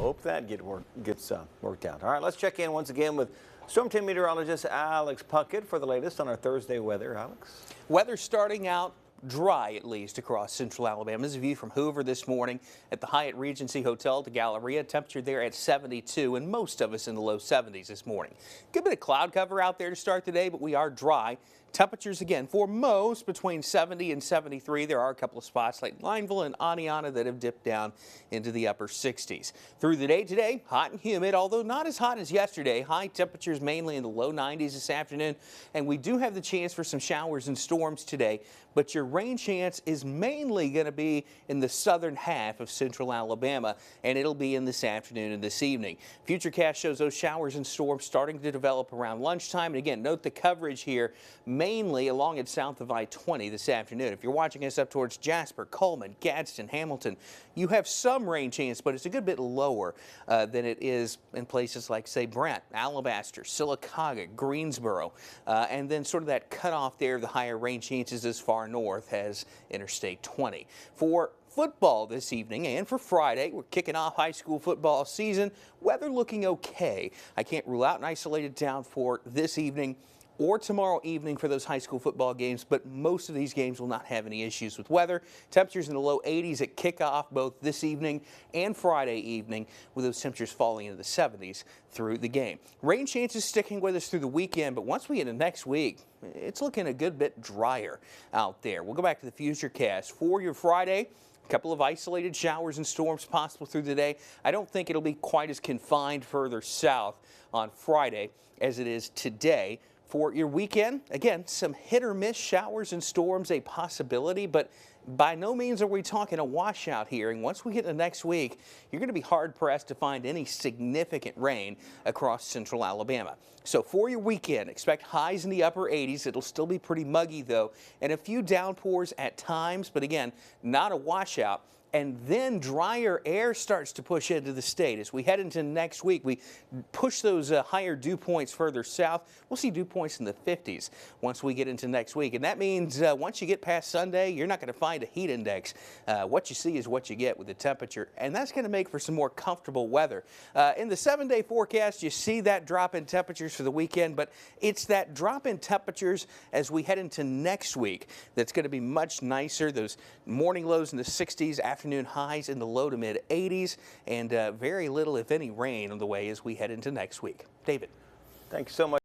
hope that gets worked out. All right, let's check in once again with Storm Team meteorologist Alex Puckett for the latest on our Thursday weather. Alex? Weather starting out dry, at least across central Alabama. This is a view from Hoover this morning at the Hyatt Regency Hotel at the Galleria. Temperature there at 72, and most of us in the low 70s this morning. Good bit of cloud cover out there to start the day, but we are dry. Temperatures again for most between 70 and 73. There are a couple of spots like Lineville and Aniana that have dipped down into the upper 60s. Through the day today, hot and humid, although not as hot as yesterday. High temperatures mainly in the low 90s this afternoon, and we do have the chance for some showers and storms today, but your rain chance is mainly going to be in the southern half of central Alabama, and it'll be in this afternoon and this evening. Futurecast shows those showers and storms starting to develop around lunchtime, and again, note the coverage here mainly along and south of I-20 this afternoon. If you're watching us up towards Jasper, Coleman, Gadsden, Hamilton, you have some rain chance, but it's a good bit lower than it is in places like, say, Brent, Alabaster, Sylacauga, Greensboro, and then sort of that cutoff there of the higher rain chances as far north as Interstate 20. For football this evening and for Friday, we're kicking off high school football season. Weather looking okay. I can't rule out an isolated down for this evening or tomorrow evening for those high school football games, but most of these games will not have any issues with weather. Temperatures in the low 80s at kickoff both this evening and Friday evening, with those temperatures falling into the 70s through the game. Rain chances sticking with us through the weekend, but once we get into next week, it's looking a good bit drier out there. We'll go back to the Futurecast for your Friday. A couple of isolated showers and storms possible through the day. I don't think it'll be quite as confined further south on Friday as it is today. For your weekend, again, some hit or miss showers and storms, a possibility, but by no means are we talking a washout here. And once we get into next week, you're going to be hard pressed to find any significant rain across central Alabama. So for your weekend, expect highs in the upper 80s. It'll still be pretty muggy though, and a few downpours at times, but again, not a washout. And then drier air starts to push into the state. As we head into next week, we push those higher dew points further south. We'll see dew points in the 50s once we get into next week. And that means once you get past Sunday, you're not going to find a heat index. What you see is what you get with the temperature. And that's going to make for some more comfortable weather. In the 7-day forecast, you see that drop in temperatures for the weekend. But it's that drop in temperatures as we head into next week that's going to be much nicer. Those morning lows in the 60s, afternoon highs in the low to mid 80s, and very little, if any, rain on the way as we head into next week. David. Thanks so much.